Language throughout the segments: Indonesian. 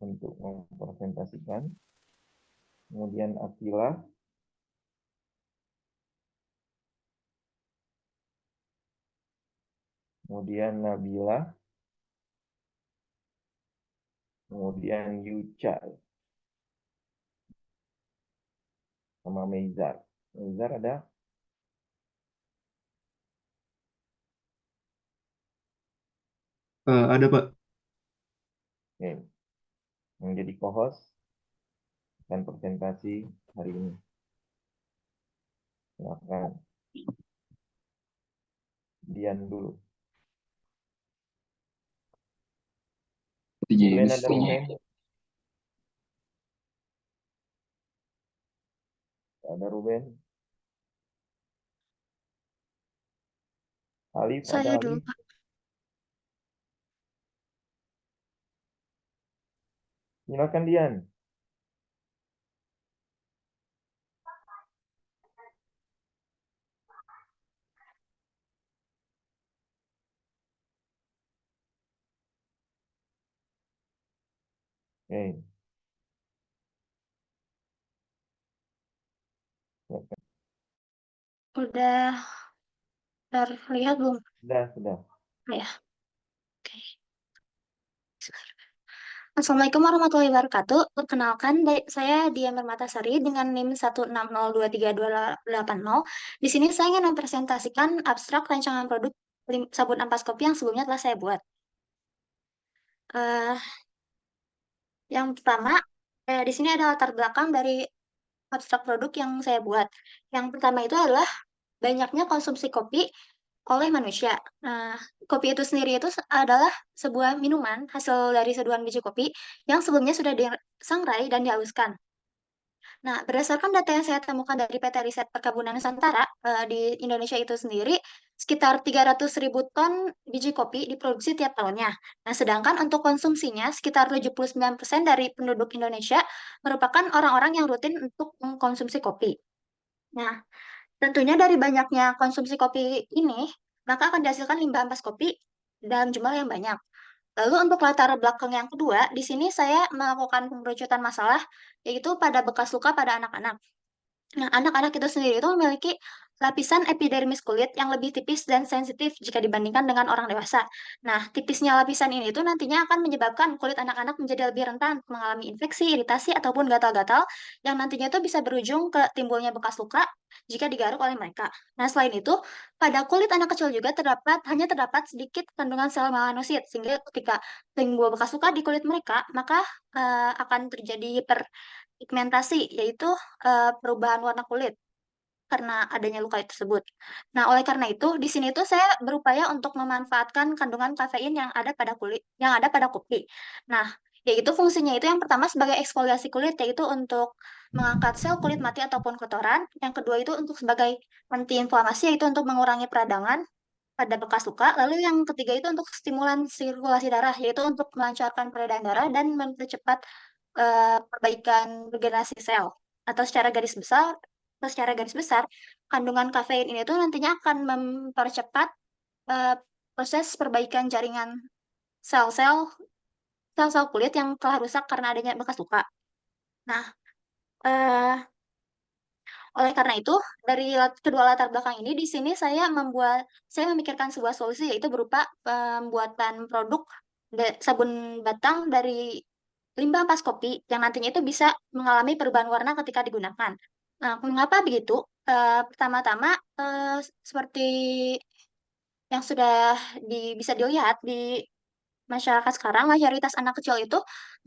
untuk mempresentasikan. Kemudian Akilah, kemudian Nabila, kemudian Yuca, sama Meizar. Meizar ada? Ada Pak. Oke. Yang jadi co-host dan presentasi hari ini. Silakan. Dian dulu. Ruben ada Ruben? Ada Ruben? Alif ada Saya dulu, Alif? Pak. Silakan Dian. Oke. Silakan. Udah terlihat belum? Sudah. Ah, ya, oke. Assalamualaikum warahmatullahi wabarakatuh. Perkenalkan, saya Dian Permatasari dengan NIM 160232880. Di sini saya ingin mempresentasikan abstrak rancangan produk sabun ampas kopi yang sebelumnya telah saya buat. Eh, yang pertama, di sini ada latar belakang dari abstrak produk yang saya buat. Yang pertama itu adalah banyaknya konsumsi kopi oleh manusia. Nah, kopi itu sendiri itu adalah sebuah minuman hasil dari seduhan biji kopi yang sebelumnya sudah disangrai dan dihaluskan. Nah, berdasarkan data yang saya temukan dari PT Riset Perkebunan Nusantara, di Indonesia itu sendiri, sekitar 300.000 ton biji kopi diproduksi tiap tahunnya. Nah, sedangkan untuk konsumsinya, sekitar 79% dari penduduk Indonesia merupakan orang-orang yang rutin untuk mengkonsumsi kopi. Nah, tentunya dari banyaknya konsumsi kopi ini, maka akan dihasilkan limbah ampas kopi dalam jumlah yang banyak. Lalu untuk latar belakang yang kedua, di sini saya melakukan pengerucutan masalah, yaitu pada bekas luka pada anak-anak. Nah, anak-anak itu sendiri itu memiliki lapisan epidermis kulit yang lebih tipis dan sensitif jika dibandingkan dengan orang dewasa. Nah, tipisnya lapisan ini itu nantinya akan menyebabkan kulit anak-anak menjadi lebih rentan mengalami infeksi, iritasi, ataupun gatal-gatal yang nantinya itu bisa berujung ke timbulnya bekas luka jika digaruk oleh mereka. Nah, selain itu, pada kulit anak kecil juga hanya terdapat sedikit kandungan sel melanosit, sehingga ketika timbul bekas luka di kulit mereka, maka akan terjadi hiperpigmentasi, yaitu perubahan warna kulit karena adanya luka tersebut. Nah, oleh karena itu, di sini tuh saya berupaya untuk memanfaatkan kandungan kafein yang ada pada kopi. Nah, yaitu fungsinya itu yang pertama sebagai eksfoliasi kulit, yaitu untuk mengangkat sel kulit mati ataupun kotoran. Yang kedua itu untuk sebagai antiinflamasi, yaitu untuk mengurangi peradangan pada bekas luka. Lalu yang ketiga itu untuk stimulan sirkulasi darah, yaitu untuk melancarkan peredaran darah dan mempercepat perbaikan regenerasi sel. Atau secara garis besar, kandungan kafein ini tuh nantinya akan mempercepat eh, proses perbaikan jaringan sel-sel sel-sel kulit yang telah rusak karena adanya bekas luka. Nah, eh, oleh karena itu, dari kedua latar belakang ini, di sini saya memikirkan sebuah solusi, yaitu berupa pembuatan produk sabun batang dari limbah ampas kopi yang nantinya itu bisa mengalami perubahan warna ketika digunakan. Nah, mengapa begitu? Pertama-tama, seperti yang sudah bisa dilihat di masyarakat sekarang, mayoritas anak kecil itu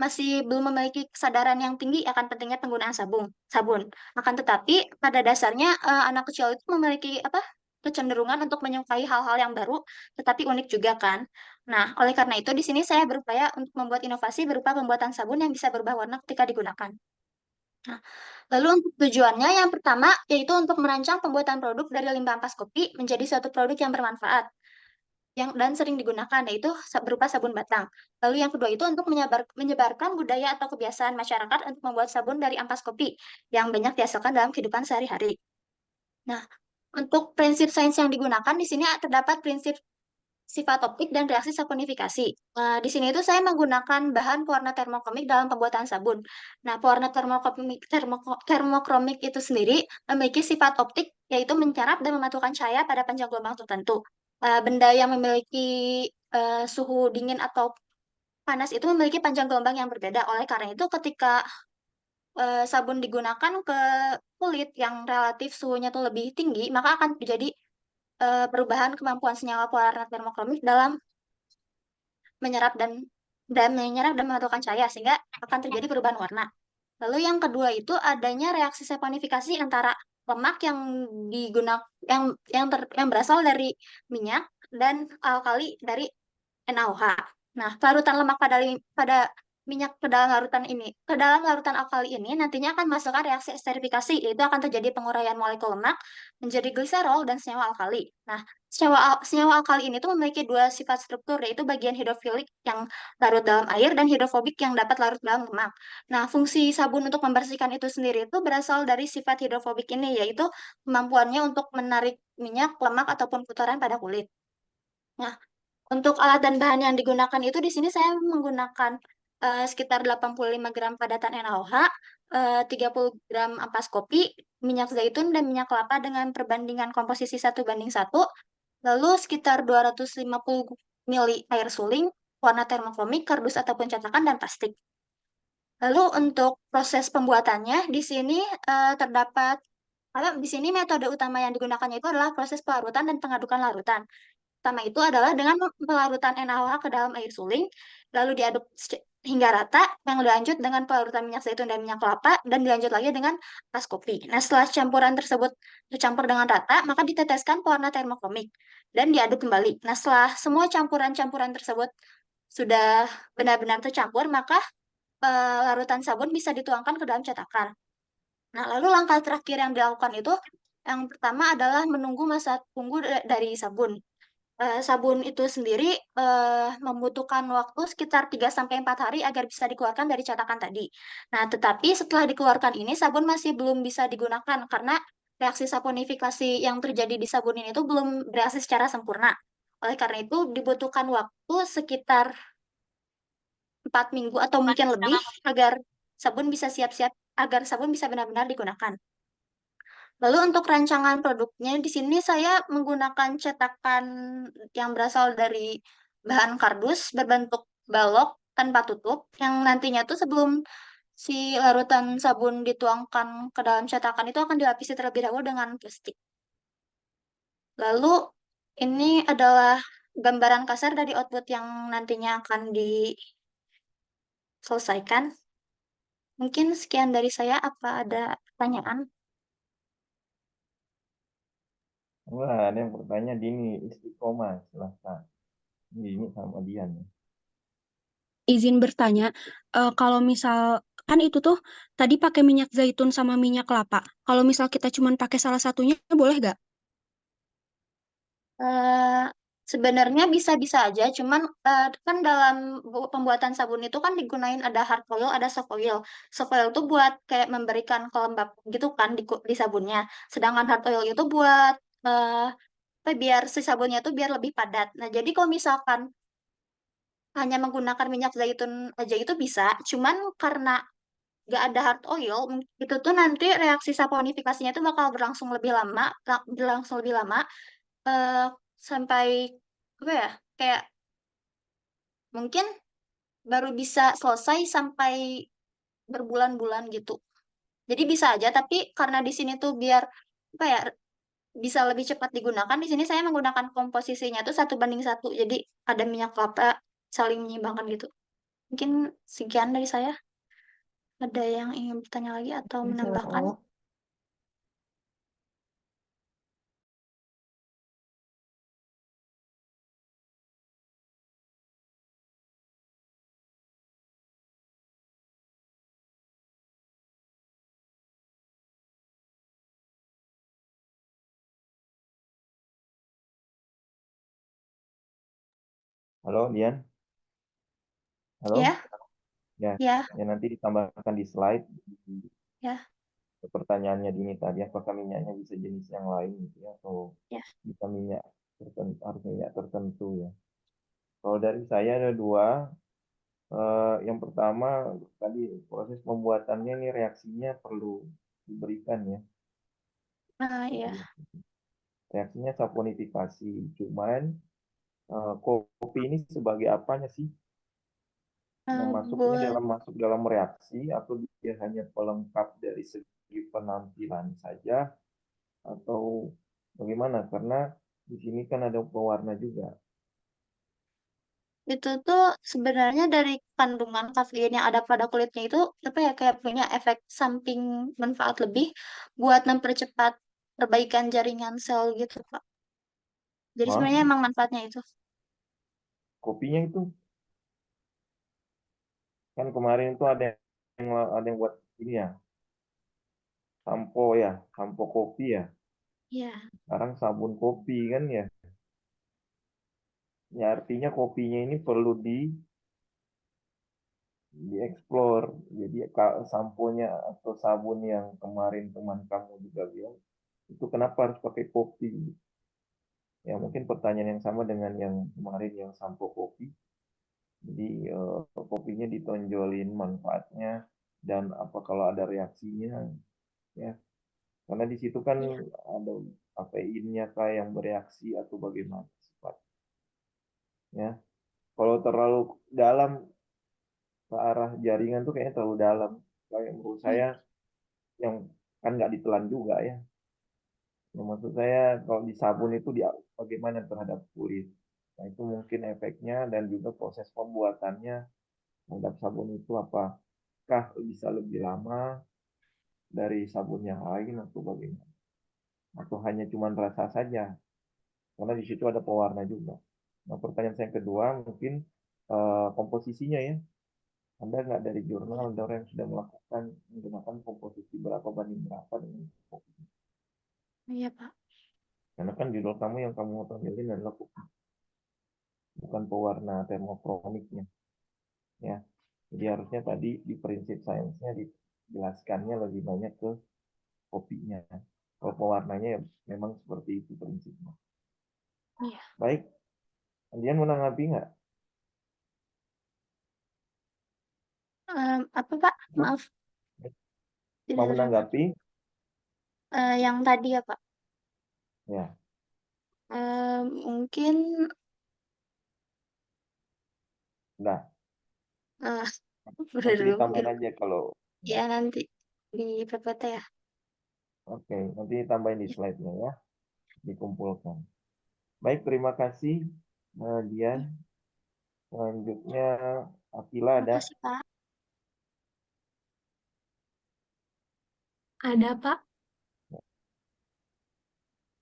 masih belum memiliki kesadaran yang tinggi akan pentingnya penggunaan sabun. Akan tetapi, pada dasarnya anak kecil itu memiliki kecenderungan untuk menyukai hal-hal yang baru, tetapi unik juga kan. Nah, oleh karena itu di sini saya berupaya untuk membuat inovasi berupa pembuatan sabun yang bisa berubah warna ketika digunakan. Nah, lalu untuk tujuannya yang pertama yaitu untuk merancang pembuatan produk dari limbah ampas kopi menjadi suatu produk yang bermanfaat dan sering digunakan, yaitu berupa sabun batang. Lalu yang kedua itu untuk menyebarkan budaya atau kebiasaan masyarakat untuk membuat sabun dari ampas kopi yang banyak dihasilkan dalam kehidupan sehari-hari. Nah, untuk prinsip sains yang digunakan di sini terdapat prinsip sifat optik dan reaksi saponifikasi. Di sini itu saya menggunakan bahan pewarna termokromik dalam pembuatan sabun. Nah, pewarna termokromik itu sendiri memiliki sifat optik yaitu mencerap dan memantulkan cahaya pada panjang gelombang tertentu. Benda yang memiliki suhu dingin atau panas itu memiliki panjang gelombang yang berbeda. Oleh karena itu, ketika sabun digunakan ke kulit yang relatif suhunya tuh lebih tinggi, maka akan terjadi perubahan kemampuan senyawa pewarna termokromik dalam menyerap dan menyerap dan memantulkan cahaya sehingga akan terjadi perubahan warna. Lalu yang kedua itu adanya reaksi saponifikasi antara lemak yang digunakan yang berasal dari minyak dan alkali dari NaOH. Nah, larutan lemak pada minyak ke dalam larutan alkali ini nantinya akan masukkan reaksi esterifikasi, yaitu akan terjadi penguraian molekul lemak menjadi gliserol dan senyawa alkali. Nah, senyawa alkali ini tuh memiliki dua sifat struktur, yaitu bagian hidrofilik yang larut dalam air dan hidrofobik yang dapat larut dalam lemak. Nah, fungsi sabun untuk membersihkan itu sendiri itu berasal dari sifat hidrofobik ini, yaitu kemampuannya untuk menarik minyak, lemak, ataupun kotoran pada kulit. Nah, untuk alat dan bahan yang digunakan itu di sini saya menggunakan sekitar 85 gram padatan NaOH, 30 gram ampas kopi, minyak zaitun, dan minyak kelapa dengan perbandingan komposisi 1:1, lalu sekitar 250 mili air suling, warna termokromik, kardus ataupun cetakan, dan plastik. Lalu untuk proses pembuatannya di sini terdapat kalau di sini metode utama yang digunakannya itu adalah proses pelarutan dan pengadukan larutan. Pertama itu adalah dengan pelarutan NaOH ke dalam air suling, lalu diaduk hingga rata, yang dilanjut dengan pelarutan minyak zaitun dan minyak kelapa, dan dilanjut lagi dengan ampas kopi. Nah, setelah campuran tersebut tercampur dengan rata, maka diteteskan pewarna termokromik dan diaduk kembali. Nah, setelah semua campuran-campuran tersebut sudah benar-benar tercampur, maka larutan sabun bisa dituangkan ke dalam cetakan. Nah, lalu langkah terakhir yang dilakukan itu, yang pertama adalah menunggu masa tunggu dari sabun. Sabun itu sendiri membutuhkan waktu sekitar 3 sampai 4 hari agar bisa dikeluarkan dari cetakan tadi. Nah, tetapi setelah dikeluarkan ini, sabun masih belum bisa digunakan karena reaksi saponifikasi yang terjadi di sabun ini itu belum bereaksi secara sempurna. Oleh karena itu, dibutuhkan waktu sekitar 4 minggu atau mungkin lebih agar sabun bisa benar-benar digunakan. Lalu untuk rancangan produknya di sini saya menggunakan cetakan yang berasal dari bahan kardus berbentuk balok tanpa tutup yang nantinya tuh sebelum si larutan sabun dituangkan ke dalam cetakan itu akan dilapisi terlebih dahulu dengan plastik. Lalu ini adalah gambaran kasar dari output yang nantinya akan diselesaikan. Mungkin sekian dari saya. Apa ada pertanyaan? Wah, ada yang bertanya Dini Istiqomah, silahkan. Ini sama Dian. Izin bertanya, kalau misal kan itu tuh tadi pakai minyak zaitun sama minyak kelapa. Kalau misal kita cuma pakai salah satunya, boleh nggak? Eh, Sebenarnya bisa-bisa aja, cuman kan dalam pembuatan sabun itu kan digunain ada hard oil, ada soft oil. Soft oil itu buat kayak memberikan kelembapan gitu kan di sabunnya. Sedangkan hard oil itu buat biar si sabunnya itu biar lebih padat. Nah, jadi kalau misalkan hanya menggunakan minyak zaitun aja itu bisa, cuman karena nggak ada hard oil, itu tuh nanti reaksi saponifikasinya itu bakal berlangsung lebih lama, eh, sampai apa ya, kayak mungkin baru bisa selesai sampai berbulan-bulan gitu. Jadi bisa aja, tapi karena di sini tuh biar apa ya bisa lebih cepat digunakan, di sini saya menggunakan komposisinya tuh 1:1. Jadi ada minyak kelapa saling menyimbangkan gitu. Mungkin sekian dari saya. Ada yang ingin bertanya lagi atau menambahkan? Oh, halo Dian, halo. Ya, Ya, ya, ya nanti ditambahkan di slide di ya, pertanyaannya Dini tadi, apakah minyaknya bisa jenis yang lain gitu ya, atau ya. bisa minyak harus minyak tertentu ya. Kalau dari saya ada dua. Yang pertama tadi proses pembuatannya ini reaksinya perlu diberikan ya. Iya. Reaksinya saponifikasi. Cuman kopi ini sebagai apanya sih? Yang masuknya Buat masuk dalam reaksi atau dia hanya pelengkap dari segi penampilan saja atau bagaimana? Karena di sini kan ada pewarna juga. itu tuh sebenarnya dari kandungan kafein yang ada pada kulitnya itu apa ya kayak punya efek samping manfaat lebih buat mempercepat perbaikan jaringan sel gitu, Pak. Jadi Wah, sebenarnya emang manfaatnya itu. kopinya itu kan kemarin itu ada yang buat ini ya, sampo kopi ya. Iya. Sekarang sabun kopi kan ya. Ya artinya kopinya ini perlu dieksplor. Jadi samponya atau sabun yang kemarin teman kamu juga bilang, itu kenapa harus pakai kopi? Ya mungkin pertanyaan yang sama dengan yang kemarin yang sampo kopi. Jadi kopinya ditonjolin manfaatnya dan apa kalau ada reaksinya ya. Karena di situ kan Iya. ada kafeinnya kah yang bereaksi atau bagaimana sifatnya. Kalau terlalu dalam ke arah jaringan tuh kayaknya terlalu dalam. Kayak menurut Iya. saya yang kan nggak ditelan juga ya. Yang maksud saya kalau di sabun itu bagaimana terhadap kulit. Nah itu mungkin efeknya dan juga proses pembuatannya terhadap sabun itu apakah bisa lebih lama dari sabun yang lain atau bagaimana. Atau hanya cuma rasa saja. Karena di situ ada pewarna juga. Nah pertanyaan saya yang kedua mungkin komposisinya ya. Anda nggak dari jurnal, Iya. ada orang yang sudah menggunakan komposisi berapa banding berapa dengan kopi. Iya, Pak. Karena kan judul kamu yang kamu tampilin adalah kopi, bukan pewarna termokroniknya. Ya, jadi harusnya tadi di prinsip sainsnya dijelaskannya lebih banyak ke kopinya. Kalau pewarnanya ya memang seperti itu prinsipnya. Iya. Baik, kalian menanggapi nggak? Apa, Pak? Cukup? Maaf, tidak Mau terdengar. menanggapi? Yang tadi ya, Pak. Ya, Mungkin nah, eh udah nanti dulu ditambahin gitu. aja kalau Ya ya. nanti di PPT ya. Oke, nanti ditambahin di Ya. slide-nya ya, dikumpulkan. Baik, terima kasih Dian. Selanjutnya Akila ada. Makasih, Pak. Ada, Pak.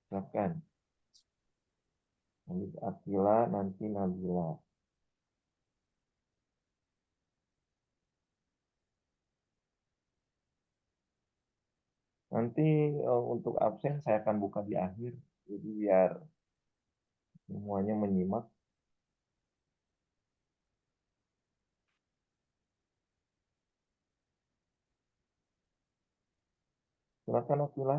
Silakan. Habis Akila, nanti Nabila. Nanti untuk absen saya akan buka di akhir. Jadi biar semuanya menyimak. Silakan Akila.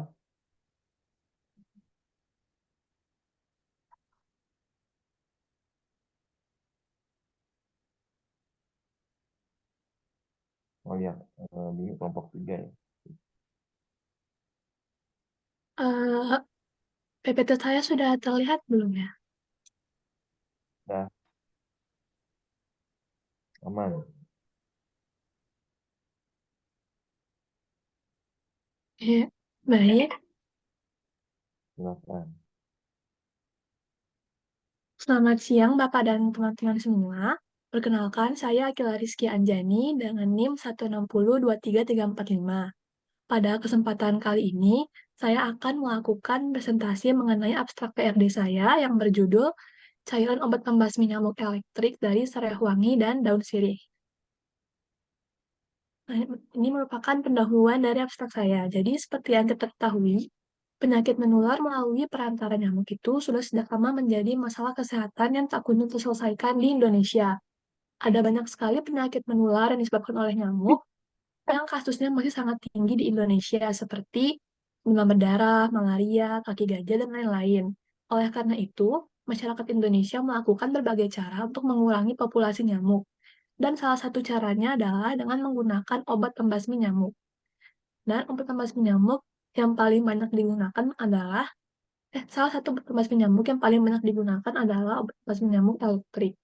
Oh ya, di kelompok 3 ya. Eh, PPT saya sudah terlihat belum ya? Nah, aman. Iya, baik. Silakan. Selamat siang Bapak dan teman-teman semua. Perkenalkan, saya Akila Rizky Anjani dengan NIM 1602335. Pada kesempatan kali ini, saya akan melakukan presentasi mengenai abstrak PRD saya yang berjudul Cairan Obat Pembasmi Nyamuk Elektrik dari Serai Wangi dan Daun Sirih. Nah, ini merupakan pendahuluan dari abstrak saya. Jadi, seperti yang kita ketahui, penyakit menular melalui perantara nyamuk itu sudah sejak lama menjadi masalah kesehatan yang tak kunjung terselesaikan di Indonesia. Ada banyak sekali penyakit menular yang disebabkan oleh nyamuk yang kasusnya masih sangat tinggi di Indonesia, seperti demam berdarah, malaria, kaki gajah, dan lain-lain. Oleh karena itu, masyarakat Indonesia melakukan berbagai cara untuk mengurangi populasi nyamuk. Dan salah satu caranya adalah dengan menggunakan obat pembasmi nyamuk. Dan obat pembasmi nyamuk yang paling banyak digunakan adalah, salah satu obat pembasmi nyamuk yang paling banyak digunakan adalah obat pembasmi nyamuk elektrik.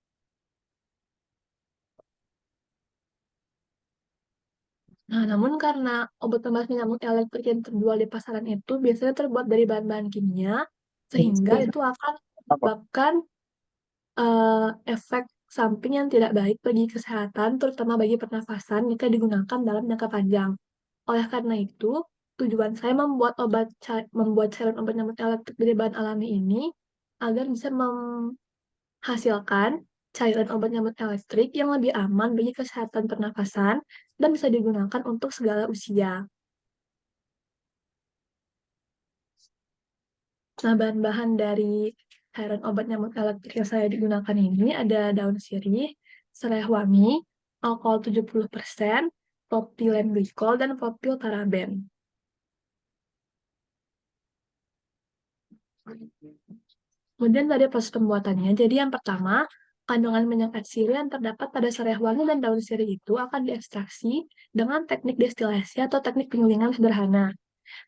Nah, namun karena obat pembasmi nyamuk elektrik yang terjual di pasaran itu biasanya terbuat dari bahan-bahan kimia, sehingga itu akan menyebabkan efek samping yang tidak baik bagi kesehatan, terutama bagi pernafasan jika digunakan dalam jangka panjang. Oleh karena itu, tujuan saya membuat cairan obat nyamuk elektrik dari bahan alami ini agar bisa menghasilkan cairan obat nyamuk elektrik yang lebih aman bagi kesehatan pernafasan dan bisa digunakan untuk segala usia. Nah, bahan-bahan dari cairan obat nyamuk elektrik yang saya digunakan ini ada daun sirih, serai wangi, alkohol 70%, propylen glikol, dan propylparaben. Kemudian dari proses pembuatannya, jadi yang pertama, kandungan minyak atsiri yang terdapat pada serai wangi dan daun sirih itu akan diekstraksi dengan teknik destilasi atau teknik penyulingan sederhana.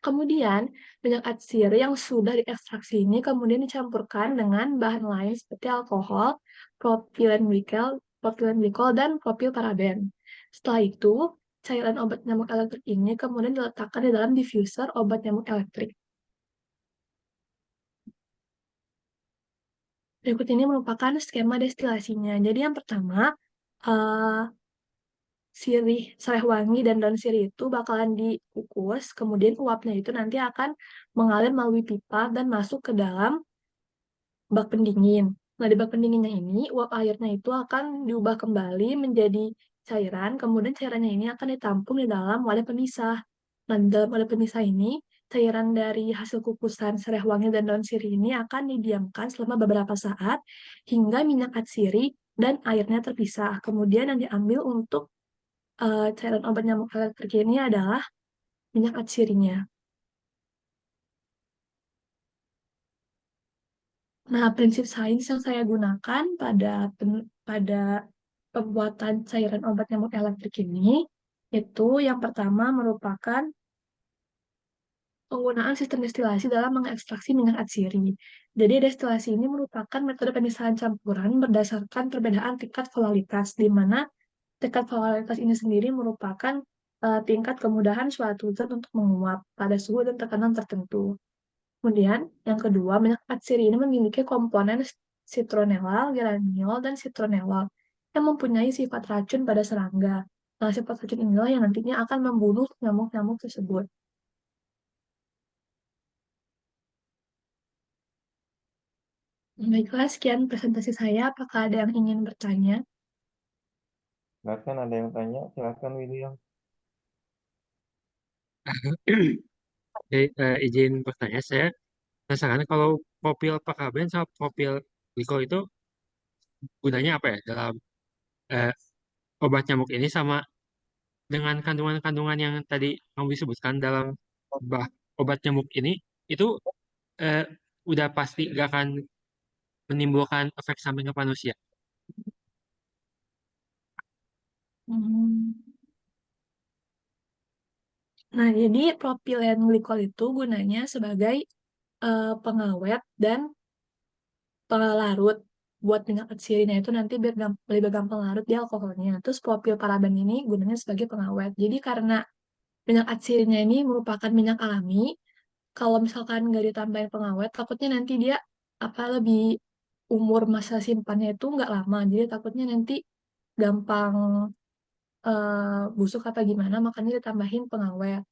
Kemudian, minyak atsiri yang sudah diekstraksi ini kemudian dicampurkan dengan bahan lain seperti alkohol, propylen glikol, dan propylparaben. Setelah itu, cairan obat nyamuk elektrik ini kemudian diletakkan di dalam diffuser obat nyamuk elektrik. Berikut ini merupakan skema destilasinya. Jadi yang pertama, eh, serai wangi dan daun sirih itu bakalan dikukus, kemudian uapnya itu nanti akan mengalir melalui pipa dan masuk ke dalam bak pendingin. Nah, di bak pendinginnya ini, uap airnya itu akan diubah kembali menjadi cairan, kemudian cairannya ini akan ditampung di dalam wadah pemisah. Nah, di dalam wadah pemisah ini, cairan dari hasil kukusan serai wangi dan daun sirih ini akan didiamkan selama beberapa saat hingga minyak atsiri dan airnya terpisah. Kemudian yang diambil untuk cairan obat nyamuk elektrik ini adalah minyak atsirinya. Nah, prinsip sains yang saya gunakan pada pembuatan cairan obat nyamuk elektrik ini itu yang pertama merupakan penggunaan sistem destilasi dalam mengekstraksi minyak atsiri. Jadi destilasi ini merupakan metode pemisahan campuran berdasarkan perbedaan tingkat volatilitas, di mana tingkat volatilitas ini sendiri merupakan tingkat kemudahan suatu zat untuk menguap pada suhu dan tekanan tertentu. Kemudian, yang kedua, minyak atsiri ini memiliki komponen citronellal, geraniol, dan citronellal yang mempunyai sifat racun pada serangga. Nah, sifat racun inilah yang nantinya akan membunuh nyamuk-nyamuk tersebut. Baiklah, sekian presentasi saya. Apakah ada yang ingin bertanya? Silakan ada yang tanya, silakan William. Jadi, izin bertanya, saya penasaran kalau propil pakaben sama propil glikol itu gunanya apa ya dalam eh, obat nyamuk ini sama dengan kandungan-kandungan yang tadi kamu disebutkan dalam bah obat nyamuk ini itu eh, udah pasti gak akan menimbulkan efek samping ke manusia. Hmm. Nah, jadi propilen glikol itu gunanya sebagai pengawet dan pelarut buat minyak atsirinya itu nanti biar lebih gampang larut di alkoholnya. Terus propylparaben ini gunanya sebagai pengawet. Jadi karena minyak atsirinya ini merupakan minyak alami, kalau misalkan nggak ditambahin pengawet, takutnya nanti dia lebih umur masa simpannya itu nggak lama. Jadi takutnya nanti gampang busuk apa gimana, makanya ditambahin pengawet.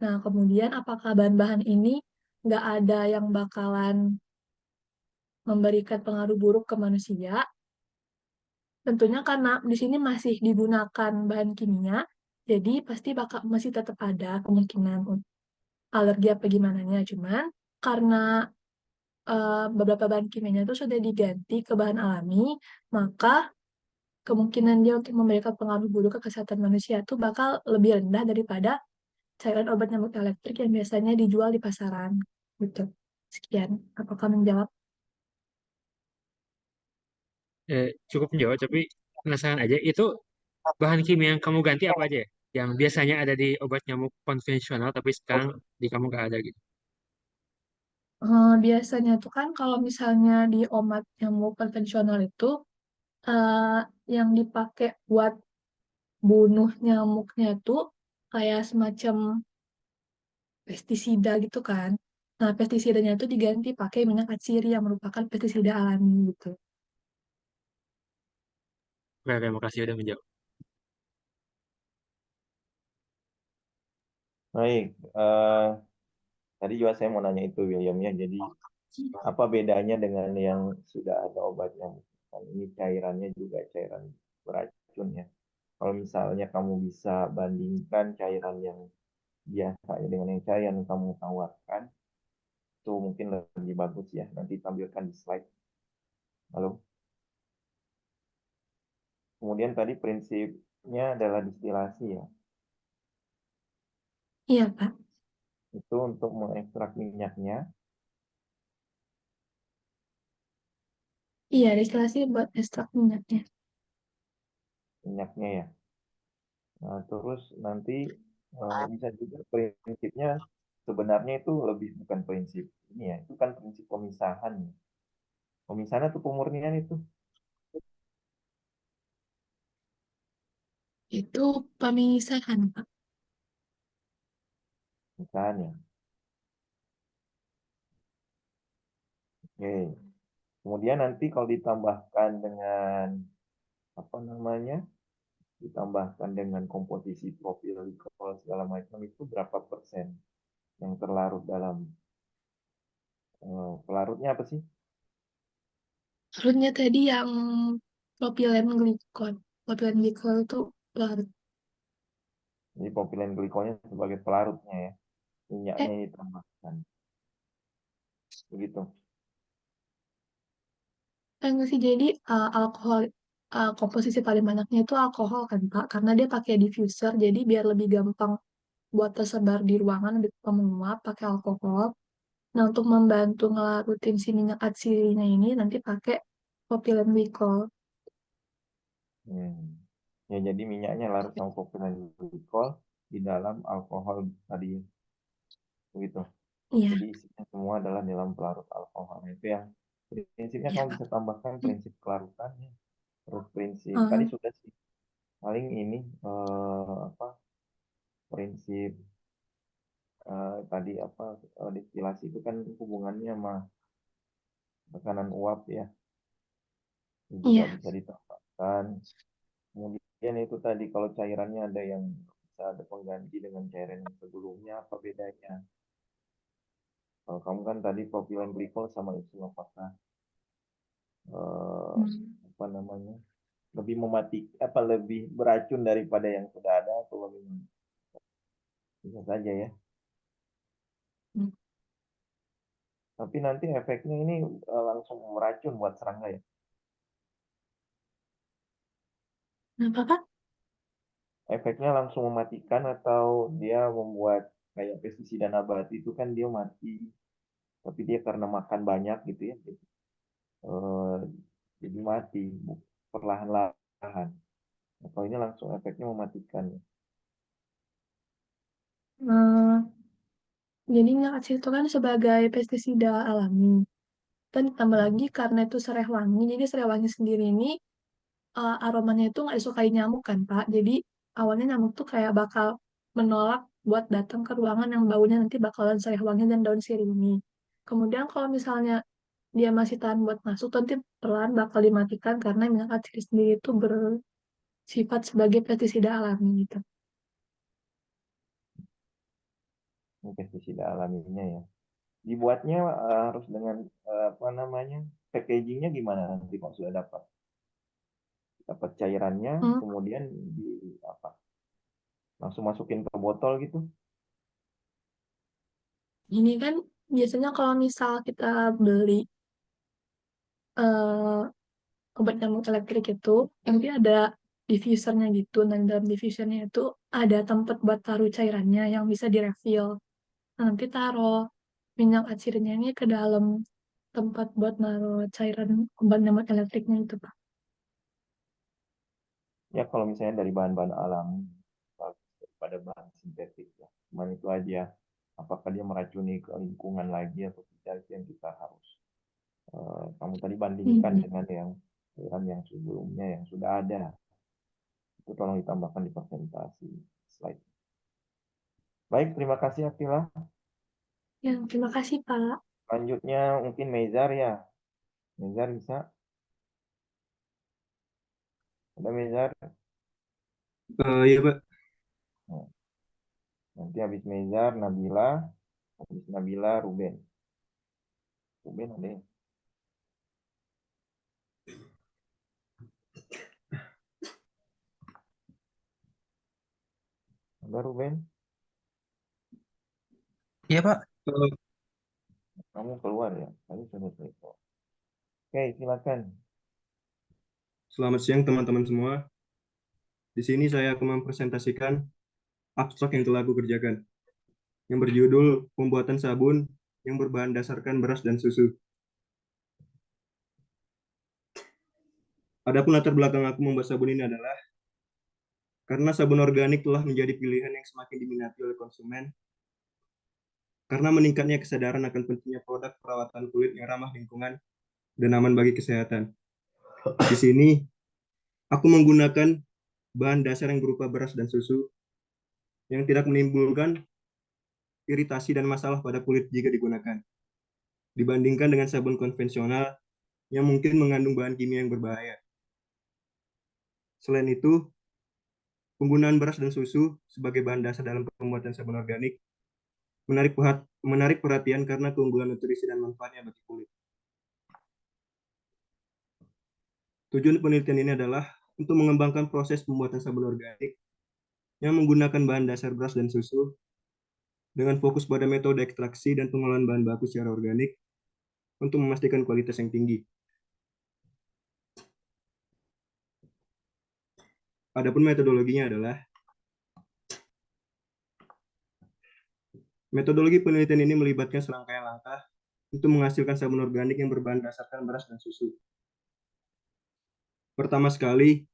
Nah, kemudian apakah bahan-bahan ini nggak ada yang bakalan memberikan pengaruh buruk ke manusia? Tentunya karena di sini masih digunakan bahan kimia, jadi pasti bakal masih tetap ada kemungkinan alergi apa gimana nya. Cuman karena beberapa bahan kimianya itu sudah diganti ke bahan alami, maka kemungkinan dia untuk memberikan pengaruh buruk ke kesehatan manusia itu bakal lebih rendah daripada cairan obat nyamuk elektrik yang biasanya dijual di pasaran. Gitu. Sekian. Apakah menjawab? cukup menjawab, tapi penasaran aja. Itu bahan kimia yang kamu ganti apa aja ya? Yang biasanya ada di obat nyamuk konvensional, tapi sekarang di kamu nggak ada gitu. Biasanya tuh kan kalau misalnya di obat nyamuk konvensional itu eh, yang dipakai buat bunuh nyamuknya tuh kayak semacam pestisida gitu kan. Nah, pestisidanya itu diganti pakai minyak atsiri yang merupakan pestisida alami gitu. Oke, oke, makasih udah menjawab. Baik, tadi juga saya mau nanya itu William ya. Jadi apa bedanya dengan yang sudah ada obatnya? Kan ini cairannya juga cairan beracun ya. Kalau misalnya kamu bisa bandingkan cairan yang biasa ya dengan yang cairan yang kamu tawarkan, itu mungkin lebih bagus ya. Nanti tampilkan di slide. Lalu, kemudian tadi prinsipnya adalah distilasi ya. Iya, Pak. Itu untuk mengekstrak minyaknya. Iya, destilasi buat ekstrak minyaknya. Minyaknya ya. Nah, terus nanti bisa juga prinsipnya sebenarnya itu lebih bukan prinsip ini ya, itu kan prinsip pemisahan ya. Pemisahan atau pemurnian itu Itu pemisahan, Pak. pemisahan ya. Oke. Kemudian nanti kalau ditambahkan dengan apa namanya? Ditambahkan dengan komposisi profil glikol segala macam itu berapa persen yang terlarut dalam pelarutnya apa sih? Larutnya tadi yang propilen glikol. Propilen glikol itu larut. Jadi propilen glikolnya sebagai pelarutnya ya. Minyaknya Eh, yang ditambahkan. Begitu. enggak sih. Jadi alkohol komposisi paling banyaknya itu alkohol kan, Pak. Karena dia pakai diffuser, jadi biar lebih gampang buat tersebar di ruangan lebih gampang menguap pakai alkohol. Nah, untuk membantu ngelarutin si minyak atsirinya ini nanti pakai propilen glikol. Hmm. Ya, jadi minyaknya larut sama propilen glikol di dalam alkohol tadi, begitu. Iya, Jadi isinya semua adalah dalam pelarut alkohol. Nah, itu yang prinsipnya iya, kamu Pak. bisa tambahkan Hmm. prinsip kelarutannya. Terus prinsip tadi Eh, sudah sih paling ini apa prinsip tadi apa destilasi itu kan hubungannya sama tekanan uap ya, itu juga iya. bisa ditambahkan. Kemudian itu tadi kalau cairannya ada yang bisa ada pengganti dengan cairan yang sebelumnya, apa bedanya? Kalau kamu kan tadi propilen glikol sama itu apakah eh, Hmm. apa namanya lebih memati apa lebih beracun daripada yang sudah ada atau bagaimana? Bisa saja ya. Hmm. Tapi nanti efeknya ini langsung meracun buat serangga ya. Kenapa, Pak? Efeknya langsung mematikan atau dia membuat kayak pestisida nabati itu kan dia mati, tapi dia karena makan banyak gitu ya, eh, jadi mati perlahan-lahan. Atau ini langsung efeknya mematikan. Eh, jadi minyak atsiri itu kan sebagai pestisida alami. Dan ditambah Hmm. lagi karena itu serai wangi, jadi serai wangi sendiri ini aromanya itu nggak disukai nyamuk kan, Pak. Jadi awalnya nyamuk tuh kayak bakal menolak buat datang ke ruangan yang baunya nanti bakalan serai wangi dan daun sirih ini. Kemudian kalau misalnya dia masih tahan buat masuk, nanti perlahan bakal dimatikan karena minyak atsiri sendiri itu bersifat sebagai pestisida alami gitu. Ini pestisida alaminya ya. Dibuatnya harus dengan apa namanya packagingnya gimana nanti kalau sudah dapat dapat cairannya, Hmm, kemudian di apa langsung masukin ke botol gitu. ini kan biasanya kalau misal kita beli eh, obat nyamuk elektrik itu nanti ada diffusernya gitu. Nah, di dalam diffusernya itu ada tempat buat taruh cairannya yang bisa direfill. Nah, nanti taruh minyak atsirinya ini ke dalam tempat buat naruh cairan obat nyamuk elektriknya itu, Pak. Ya kalau misalnya dari bahan-bahan alami bagus daripada bahan sintetik ya. Cuman itu aja. Apakah dia meracuni ke lingkungan lagi atau tidak itu yang kita harus kamu tadi bandingkan Hmm. dengan yang cairan yang sebelumnya yang sudah ada. Itu tolong ditambahkan di presentasi slide. Baik, terima kasih Akila. Ya, terima kasih, Pak. Selanjutnya mungkin Mezar ya. Mezar bisa? Ada Mezar? Iya, Pak. Nah, nanti habis Mezar, Nabila. Habis Nabila, Ruben. Ruben ada ya? Ada Ruben? Iya, Pak. Eh, Kamu keluar ya? Tadi sudah selesai. Oke, silakan. Selamat siang teman-teman semua. Di sini saya akan mempresentasikan abstrak yang telah aku kerjakan, yang berjudul Pembuatan Sabun yang berbahan dasarkan beras dan susu. Adapun latar belakang aku membuat sabun ini adalah karena sabun organik telah menjadi pilihan yang semakin diminati oleh konsumen karena meningkatnya kesadaran akan pentingnya produk perawatan kulit yang ramah lingkungan dan aman bagi kesehatan. Di sini, aku menggunakan bahan dasar yang berupa beras dan susu yang tidak menimbulkan iritasi dan masalah pada kulit jika digunakan, dibandingkan dengan sabun konvensional yang mungkin mengandung bahan kimia yang berbahaya. Selain itu, penggunaan beras dan susu sebagai bahan dasar dalam pembuatan sabun organik menarik perhatian karena keunggulan nutrisi dan manfaatnya bagi kulit. Tujuan penelitian ini adalah untuk mengembangkan proses pembuatan sabun organik yang menggunakan bahan dasar beras dan susu dengan fokus pada metode ekstraksi dan pengolahan bahan baku secara organik untuk memastikan kualitas yang tinggi. Adapun metodologinya adalah metodologi penelitian ini melibatkan serangkaian langkah untuk menghasilkan sabun organik yang berbahan dasarkan beras dan susu. Pertama sekali,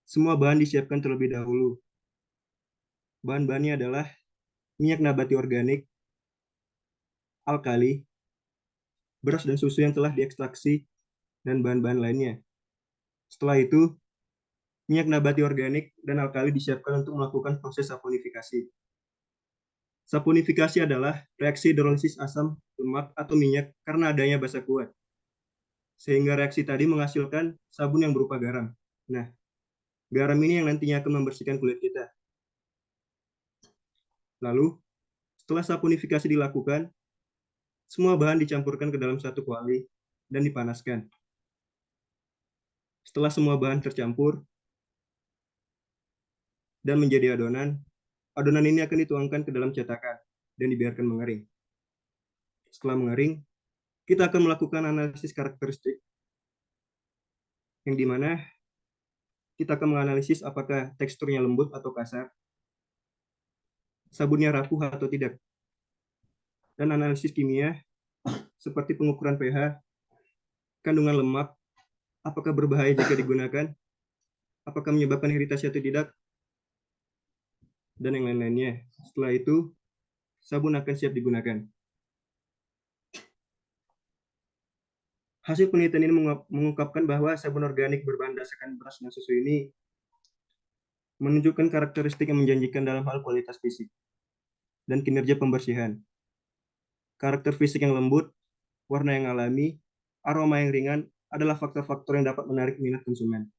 semua bahan disiapkan terlebih dahulu. Bahan-bahannya adalah minyak nabati organik, alkali, beras dan susu yang telah diekstraksi, dan bahan-bahan lainnya. Setelah itu, minyak nabati organik dan alkali disiapkan untuk melakukan proses saponifikasi. Saponifikasi adalah reaksi hidrolisis asam, lemak, atau minyak karena adanya basa kuat. Sehingga reaksi tadi menghasilkan sabun yang berupa garam. Nah, garam ini yang nantinya akan membersihkan kulit kita. Lalu, setelah saponifikasi dilakukan, semua bahan dicampurkan ke dalam satu kuali dan dipanaskan. Setelah semua bahan tercampur dan menjadi adonan, adonan ini akan dituangkan ke dalam cetakan dan dibiarkan mengering. Setelah mengering, kita akan melakukan analisis karakteristik, yang dimana kita akan menganalisis apakah teksturnya lembut atau kasar, sabunnya rapuh atau tidak, dan analisis kimia seperti pengukuran pH, kandungan lemak, apakah berbahaya jika digunakan, apakah menyebabkan iritasi atau tidak, dan yang lain-lainnya. Setelah itu, sabun akan siap digunakan. Hasil penelitian ini mengungkapkan bahwa sabun organik berbahan dasarkan beras dan susu ini menunjukkan karakteristik yang menjanjikan dalam hal kualitas fisik dan kinerja pembersihan. Karakter fisik yang lembut, warna yang alami, aroma yang ringan adalah faktor-faktor yang dapat menarik minat konsumen.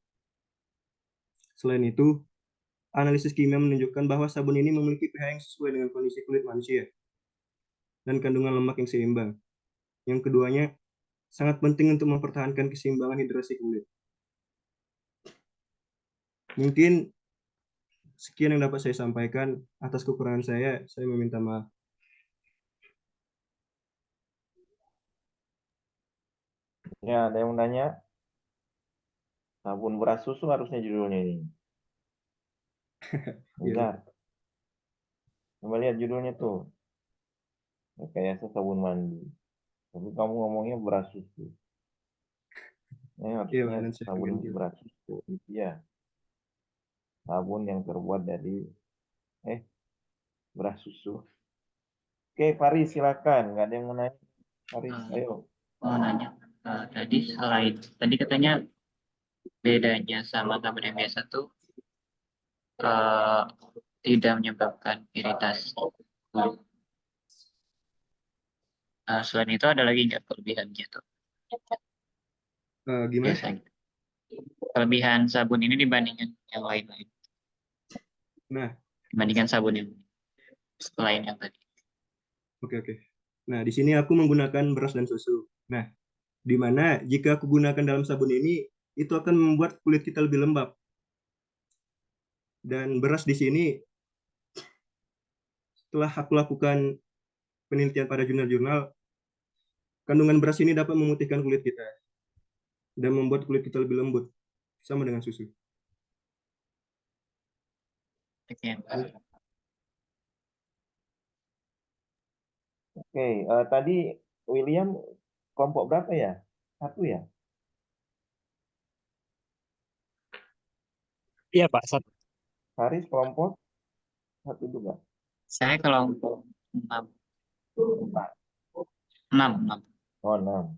Selain itu, analisis kimia menunjukkan bahwa sabun ini memiliki pH yang sesuai dengan kondisi kulit manusia dan kandungan lemak yang seimbang. Yang keduanya sangat penting untuk mempertahankan keseimbangan hidrasi kulit. Mungkin sekian yang dapat saya sampaikan. Atas kekurangan saya meminta maaf. Ya, ada yang nanya? Sabun beras susu harusnya judulnya ini. Benar. Coba lihat judulnya tuh. Kayak sabun mandi. Tapi kamu ngomongnya beras susu. Iya, Harusnya nanti saya sabun ganti. beras susu. Iya. sabun yang terbuat dari beras susu. Oke, Faris silakan. Nggak ada yang mau nanya? Faris, ayo. Mau nanya, tadi tadi katanya bedanya sama sabun yang biasa tuh eh, tidak menyebabkan iritasi kulit. Selain itu ada lagi nggak kelebihannya tuh Gimana? biasanya? Kelebihan sabun ini dibandingkan yang lain-lain, Nah, dibandingkan sabun yang lain yang tadi. oke. Nah, di sini aku menggunakan beras dan susu. Nah, di mana jika aku gunakan dalam sabun ini, itu akan membuat kulit kita lebih lembab. Dan beras di sini, setelah aku lakukan penelitian pada jurnal-jurnal, kandungan beras ini dapat memutihkan kulit kita dan membuat kulit kita lebih lembut, sama dengan susu. Oke. Oke, tadi William kelompok berapa ya? Satu ya? Iya Pak, satu. Faris kelompok satu juga. Saya kelompok 6. Empat. 6. Oh, 6.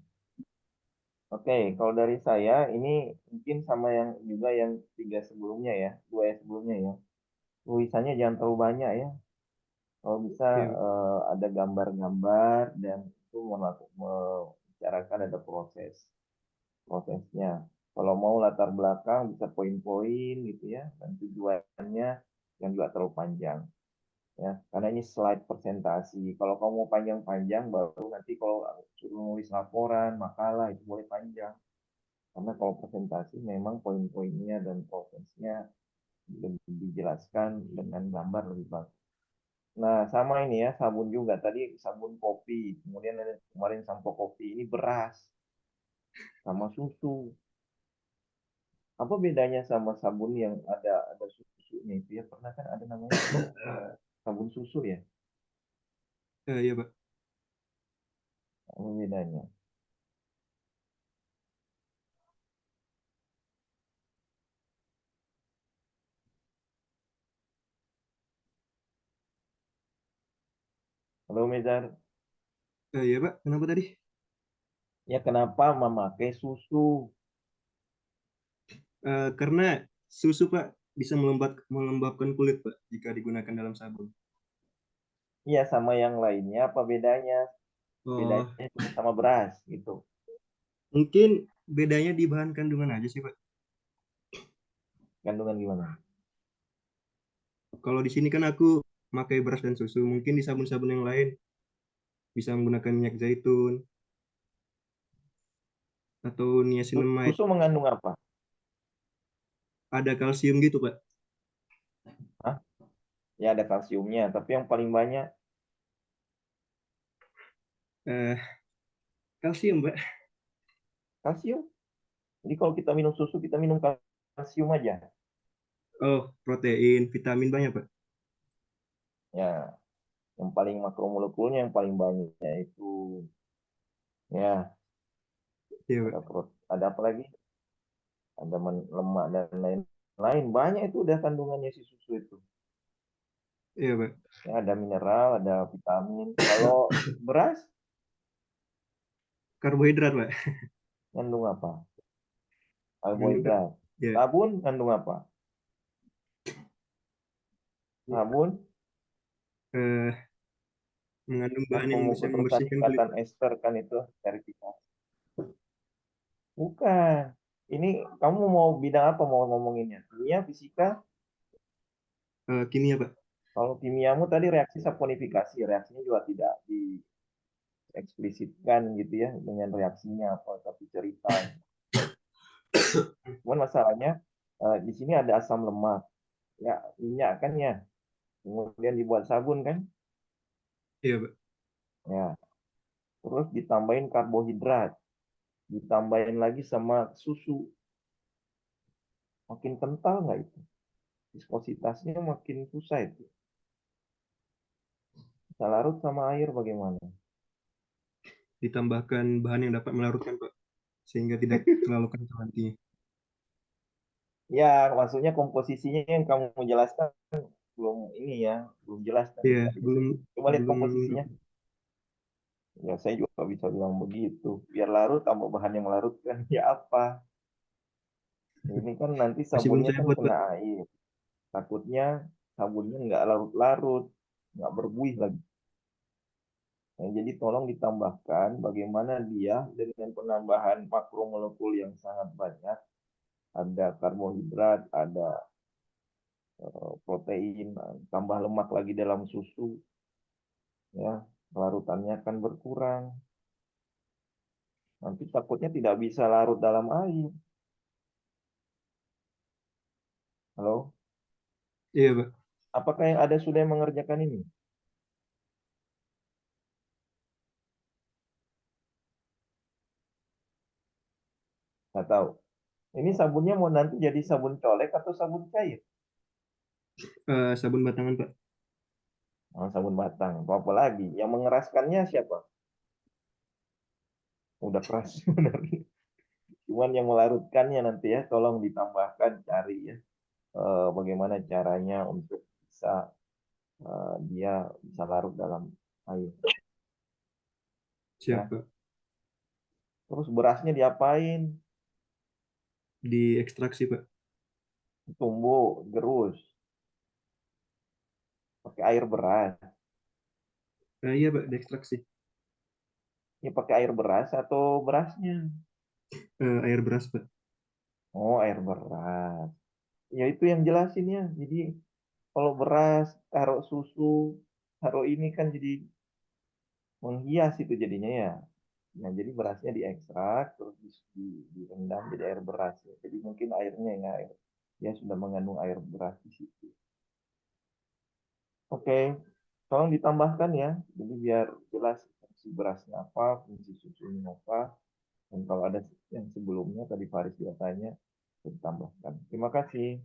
Oke, kalau dari saya ini mungkin sama yang juga yang 3 sebelumnya ya, 2 yang sebelumnya ya. Tulisannya jangan terlalu banyak ya. Kalau bisa Iya, ada gambar-gambar dan itu membicarakan ada prosesnya. Kalau mau latar belakang bisa poin-poin gitu ya, dan tujuannya yang juga terlalu panjang ya, karena ini slide presentasi. Kalau kamu mau panjang-panjang baru nanti kalau suruh nulis laporan, makalah itu boleh panjang. Karena kalau presentasi memang poin-poinnya dan prosesnya lebih dijelaskan dengan gambar lebih bagus. Nah, sama ini ya, sabun juga. Tadi sabun kopi, kemudian ada kemarin sampo kopi. Ini beras sama susu. Apa bedanya sama sabun yang ada susunya itu ya? Pernah kan ada namanya sabun susu ya? iya Pak. Apa bedanya? Halo Mezar, Iya Pak, kenapa tadi? ya kenapa memakai susu? Karena susu Pak bisa melembabkan kulit Pak jika digunakan dalam sabun. Iya sama yang lainnya, apa bedanya? Oh, Bedanya cuma sama beras gitu. mungkin bedanya di bahan kandungan aja sih Pak. Kandungan gimana? Kalau di sini kan aku pakai beras dan susu, mungkin di sabun-sabun yang lain bisa menggunakan minyak zaitun atau niacinamide. Susu mengandung apa? Ada kalsium gitu Pak. Hah? Ya ada kalsiumnya, tapi yang paling banyak Eh, Kalsium Pak. kalsium. Jadi kalau kita minum susu, kita minum kalsium aja. Oh, protein, vitamin banyak Pak. Ya, yang paling makromolekulnya yang paling banyak yaitu ya Iya Pak. ada apa lagi? Ada lemak dan lain-lain. Banyak itu udah kandungannya si susu itu. Iya Pak. Ya, ada mineral, ada vitamin. Kalau beras Karbohidrat Pak. kandung apa? Mengandung, Karbohidrat. ya, Sabun kandung apa? Sabun eh, mengandung kan bahan yang bisa membersihkan kulit. tingkatan ester kan itu verifikasi. Bukan. Ini kamu mau bidang apa mau ngomonginnya? Kimia, fisika? Kimia Pak. Kalau kimiamu tadi reaksi saponifikasi, reaksinya juga tidak dieksplisitkan gitu ya dengan reaksinya apa, tapi cerita. Cuman masalahnya di sini ada asam lemak, ya minyak kan ya, kemudian dibuat sabun kan, Iya Pak. ya terus ditambahin karbohidrat, ditambahin lagi sama susu, makin kental nggak itu? Viskositasnya makin susah itu. Bisa larut sama air bagaimana? Ditambahkan bahan yang dapat melarutkan Pak, sehingga tidak terlalu kental nantinya. Ya, maksudnya komposisinya yang kamu jelaskan belum ini ya, belum jelas tadi. Iya, Coba lihat belum komposisinya. Ya, saya juga bisa bilang begitu. Biar larut, tambah bahan yang melarutkan. Ya apa? Ini kan nanti masih belum sabunnya saya kan buat, Pak. kena air. Takutnya sabunnya nggak larut-larut, nggak berbuih lagi. Nah, jadi tolong ditambahkan bagaimana dia dengan penambahan makromolekul yang sangat banyak. Ada karbohidrat, ada protein, tambah lemak lagi dalam susu, ya larutannya akan berkurang. Nanti takutnya tidak bisa larut dalam air. Halo, Iya, Pak. apakah yang ada sudah yang mengerjakan ini? Nggak tahu. Ini sabunnya mau nanti jadi sabun colek atau sabun cair? Sabun batangan, Pak. Oh, sabun batang. Apa lagi? Yang mengeraskannya siapa? Udah keras sebenarnya. Cuman yang melarutkannya nanti ya, tolong ditambahkan, cari ya. Bagaimana caranya untuk bisa dia bisa larut dalam air. Siap, Ya. Pak. Terus berasnya diapain? Diekstraksi, Pak. Tumbuk, gerus, pakai air beras. Iya, Pak, diekstraksi. Ini pakai air beras atau berasnya? Air beras, Pak. Oh, air beras. Ya itu yang jelasin ya. Jadi kalau beras, taruh susu, taruh ini kan jadi menghias itu jadinya ya. Nah, jadi berasnya diekstrak, terus direndam jadi air beras. Ya. Jadi mungkin airnya ya, dia sudah mengandung air beras di situ. Oke, tolong ditambahkan ya. Jadi biar jelas fungsi berasnya apa, fungsi susunya apa. Dan kalau ada yang sebelumnya tadi Faris juga tanya, ditambahkan. Terima kasih.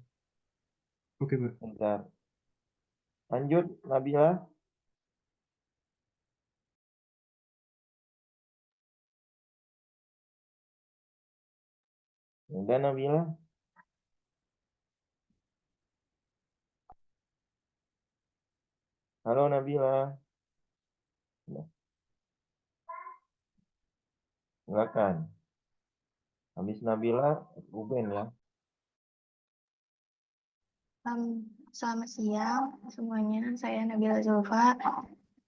Oke, Pak. Bentar. Lanjut, Nabila. Udah, Nabila. Halo, Nabila. Ya, silakan. Habis Nabila, Ruben ya. Selamat siang semuanya, saya Nabila Zulfa.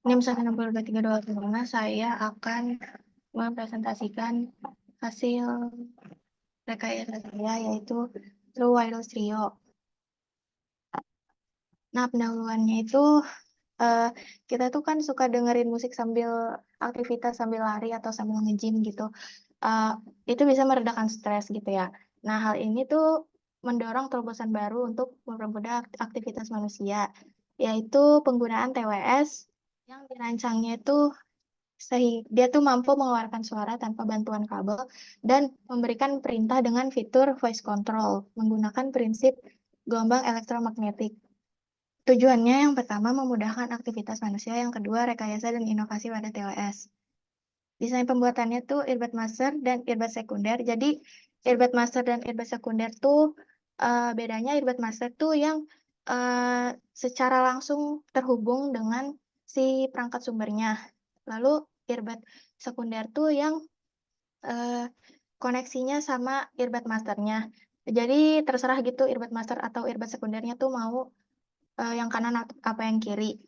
NIM 16235. Saya akan mempresentasikan hasil rekayasa saya, yaitu True Wireless Trio. Nah, pendahuluannya itu kita tuh kan suka dengerin musik sambil aktivitas, sambil lari atau sambil nge-gym gitu. Itu bisa meredakan stres gitu ya. Nah, hal ini tuh mendorong terobosan baru untuk mempermudah aktivitas manusia, yaitu penggunaan TWS yang dirancangnya itu sehingga dia tuh mampu mengeluarkan suara tanpa bantuan kabel dan memberikan perintah dengan fitur voice control menggunakan prinsip gelombang elektromagnetik. Tujuannya yang pertama memudahkan aktivitas manusia, yang kedua rekayasa dan inovasi pada TWS. Desain pembuatannya tuh earbud master dan earbud sekunder. Jadi earbud master dan earbud sekunder tuh bedanya earbud master tuh yang secara langsung terhubung dengan si perangkat sumbernya. Lalu earbud sekunder tuh yang koneksinya sama earbud masternya. Jadi terserah gitu earbud master atau earbud sekundernya tuh mau yang kanan atau apa yang kiri.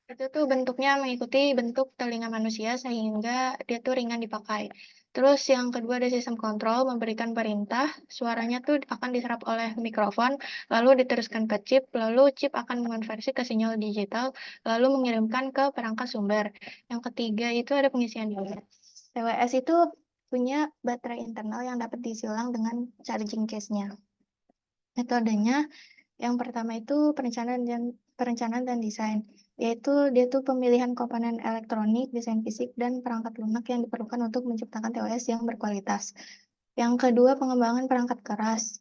Itu tuh bentuknya mengikuti bentuk telinga manusia sehingga dia tuh ringan dipakai. Terus yang kedua ada sistem kontrol, memberikan perintah, suaranya tuh akan diserap oleh mikrofon, lalu diteruskan ke chip, lalu chip akan mengonversi ke sinyal digital, lalu mengirimkan ke perangkat sumber. Yang ketiga itu ada pengisian daya. TWS itu punya baterai internal yang dapat diisi ulang dengan charging case-nya. Metodenya yang pertama itu perencanaan dan desain, yaitu dia tuh pemilihan komponen elektronik, desain fisik, dan perangkat lunak yang diperlukan untuk menciptakan TOS yang berkualitas. Yang kedua, pengembangan perangkat keras.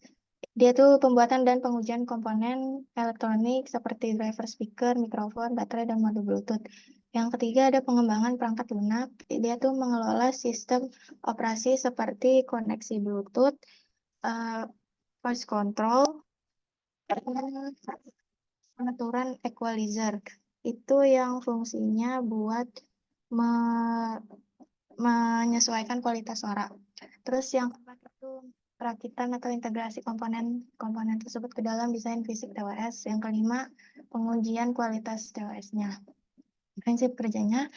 Dia tuh pembuatan dan pengujian komponen elektronik seperti driver speaker, mikrofon, baterai, dan modul Bluetooth. Yang ketiga ada pengembangan perangkat lunak. Dia tuh mengelola sistem operasi seperti koneksi Bluetooth, voice control, pengaturan equalizer. Itu yang fungsinya buat menyesuaikan kualitas suara. Terus yang keempat itu perakitan atau integrasi komponen tersebut ke dalam desain fisik TWS. Yang kelima, pengujian kualitas TWS-nya. Prinsip kerjanya,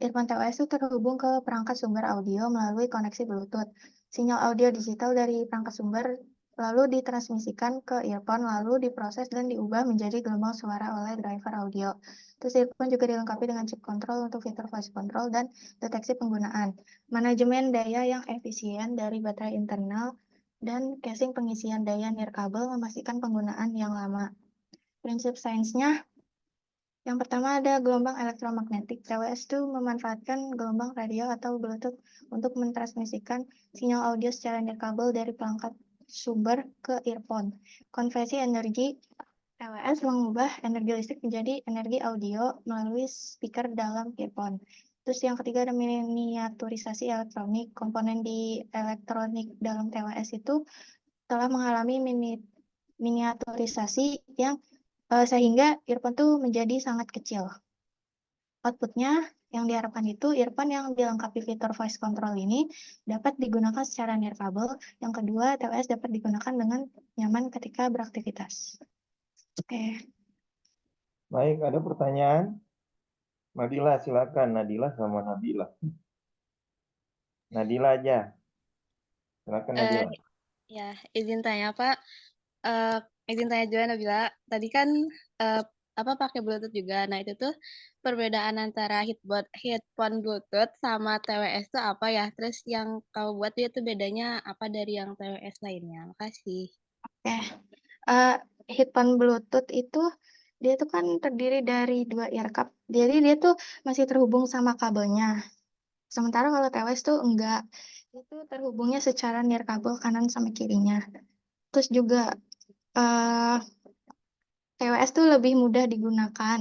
earphone TWS itu terhubung ke perangkat sumber audio melalui koneksi Bluetooth. Sinyal audio digital dari perangkat sumber lalu ditransmisikan ke earphone, lalu diproses dan diubah menjadi gelombang suara oleh driver audio. Terus earphone juga dilengkapi dengan chip control untuk fitur voice control dan deteksi penggunaan. Manajemen daya yang efisien dari baterai internal dan casing pengisian daya nirkabel memastikan penggunaan yang lama. Prinsip sainsnya, yang pertama ada gelombang elektromagnetik. TWS itu memanfaatkan gelombang radio atau Bluetooth untuk mentransmisikan sinyal audio secara nirkabel dari perangkat sumber ke earphone. Konversi energi TWS mengubah energi listrik menjadi energi audio melalui speaker dalam earphone. Terus yang ketiga ada miniaturisasi elektronik. Komponen di elektronik dalam TWS itu telah mengalami miniaturisasi yang sehingga earphone tuh menjadi sangat kecil. Outputnya yang diharapkan itu earphone yang dilengkapi fitur voice control ini dapat digunakan secara nirkabel. Yang kedua, TWS dapat digunakan dengan nyaman ketika beraktivitas. Oke. Baik, ada pertanyaan? Nadila, silakan. Nadila sama Nabila. Nadila aja. Silakan Nadila. Ya, izin tanya Pak. Izin tanya juga Nabila. Tadi kan pakai Bluetooth juga. Nah itu tuh perbedaan antara headphone Bluetooth sama TWS itu apa ya? Terus yang kau buat itu bedanya apa dari yang TWS lainnya? Makasih. Oke. Headphone Bluetooth itu dia tuh kan terdiri dari 2 ear cup. Jadi dia tuh masih terhubung sama kabelnya. Sementara kalau TWS tuh enggak. Itu terhubungnya secara nirkabel kanan sama kirinya. Terus juga TWS tuh lebih mudah digunakan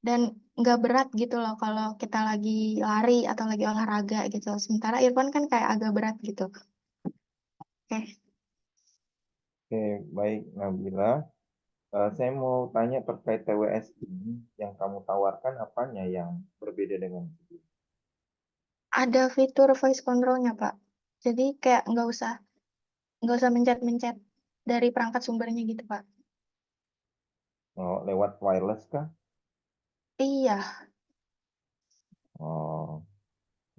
dan nggak berat gitu loh kalau kita lagi lari atau lagi olahraga gitu. Sementara earphone kan kayak agak berat gitu. Oke. Oke, baik Nabila. Saya mau tanya terkait TWS ini, yang kamu tawarkan apanya yang berbeda dengan itu? Ada fitur voice controlnya, Pak. Jadi kayak nggak usah mencet-mencet dari perangkat sumbernya gitu, Pak. Oh, lewat wireless kah? Iya, Oh,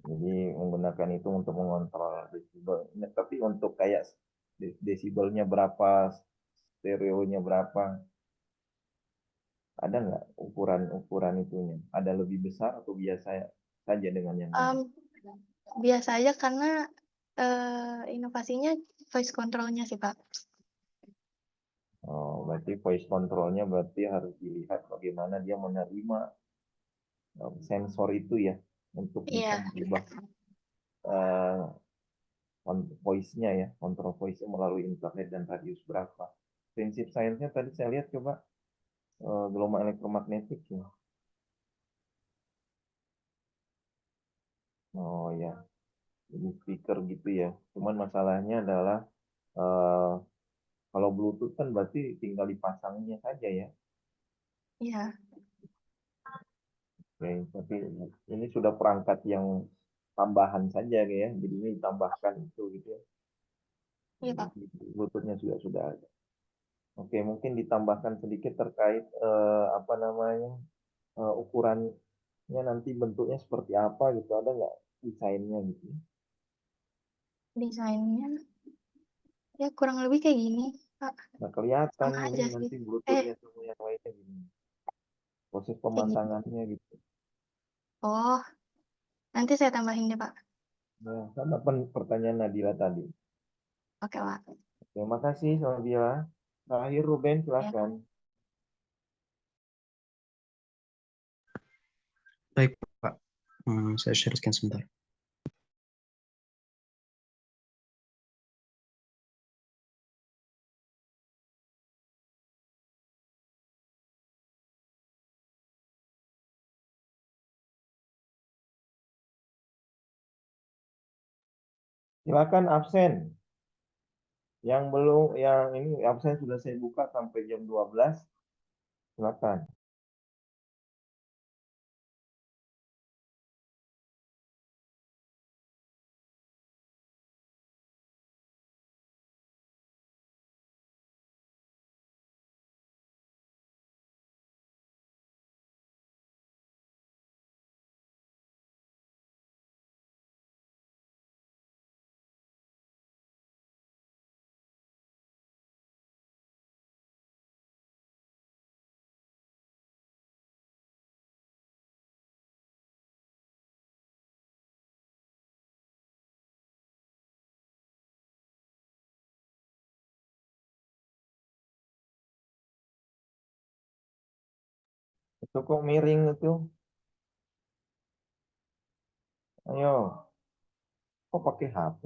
jadi menggunakan itu untuk mengontrol desibel. Nah, tapi untuk kayak desibelnya berapa, stereonya berapa, ada nggak ukuran itunya? Ada lebih besar atau biasa saja dengan yang lain? biasa aja karena inovasinya voice controlnya sih, Pak. Oh, berarti voice controlnya berarti harus dilihat bagaimana dia menerima sensor itu ya, untuk bisa Iya, merubah eh, voice-nya ya, kontrol voice-nya melalui infrared dan radius berapa. Prinsip sainsnya tadi saya lihat coba gelombang elektromagnetik ya. Oh ya, jadi speaker gitu ya. Cuman masalahnya adalah eh, kalau Bluetooth kan berarti tinggal dipasangnya saja ya. iya, Oke, tapi ini sudah perangkat yang tambahan saja ya. Jadi ini ditambahkan itu gitu ya. iya, Pak. Bluetoothnya sudah ada. Oke, mungkin ditambahkan sedikit terkait apa namanya ukurannya nanti bentuknya seperti apa gitu, ada nggak desainnya gitu? Desainnya ya kurang lebih kayak gini, Pak. Nah, kelihatan Sama ini aja sih. nanti Bluetoothnya sama yang lainnya gini. Proses Kayak gini. pemasangannya gitu. Oh, nanti saya tambahin deh, Pak. Nah, sama pertanyaan Nadila tadi. Oke, Pak. Terima kasih Nadila. Terakhir Ruben, Ya. silahkan. Baik, Pak. Saya share screen sebentar. Silakan absen. Yang belum, yang ini absen sudah saya buka sampai jam 12. Silakan. Itu kok miring itu? Ayo, kok pakai HP?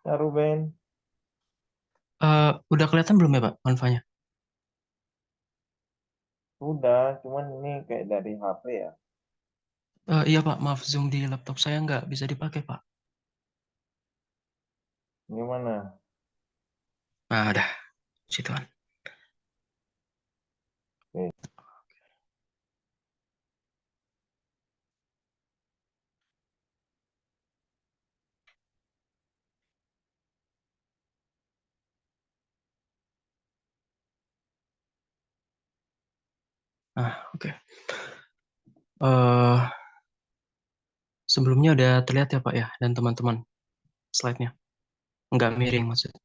Ya Ruben, Udah kelihatan belum ya Pak, Manfanya? sudah, cuman ini kayak dari HP ya. Iya Pak, maaf Zoom di laptop saya nggak bisa dipakai Pak. Gimana? Nah, udah, situan. Oke. Oke. Eh, Sebelumnya udah terlihat ya Pak ya, dan teman-teman slide-nya. Nggak miring maksudnya.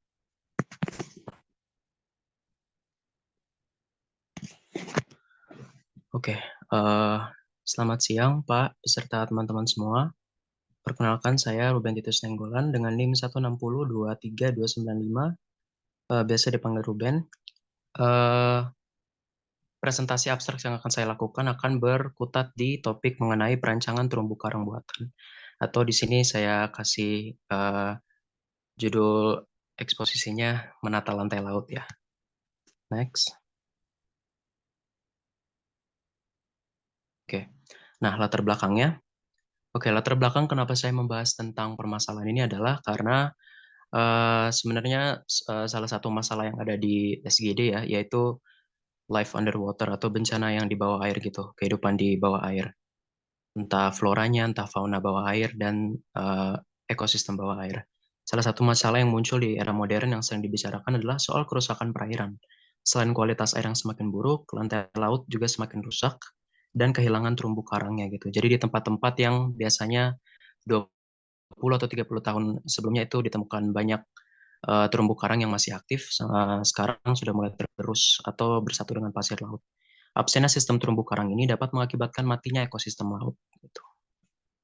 Oke, selamat siang Pak, beserta teman-teman semua. Perkenalkan saya Ruben Titus Nenggolan dengan NIM 160233295, biasa dipanggil Ruben. Presentasi abstrak yang akan saya lakukan akan berkutat di topik mengenai perancangan terumbu karang buatan. Atau di sini saya kasih judul eksposisinya Menata Lantai Laut ya. Next. Oke. Nah, latar belakangnya. Oke, latar belakang kenapa saya membahas tentang permasalahan ini adalah karena sebenarnya salah satu masalah yang ada di SGD ya, yaitu life underwater atau bencana yang di bawah air gitu, kehidupan di bawah air. Entah floranya, entah fauna bawah air, dan ekosistem bawah air. Salah satu masalah yang muncul di era modern yang sering dibicarakan adalah soal kerusakan perairan. Selain kualitas air yang semakin buruk, lantai laut juga semakin rusak, dan kehilangan terumbu karangnya gitu. Jadi di tempat-tempat yang biasanya 20 atau 30 tahun sebelumnya itu ditemukan banyak terumbu karang yang masih aktif, sekarang sudah mulai tergerus atau bersatu dengan pasir laut. Absennya sistem terumbu karang ini dapat mengakibatkan matinya ekosistem laut. Gitu.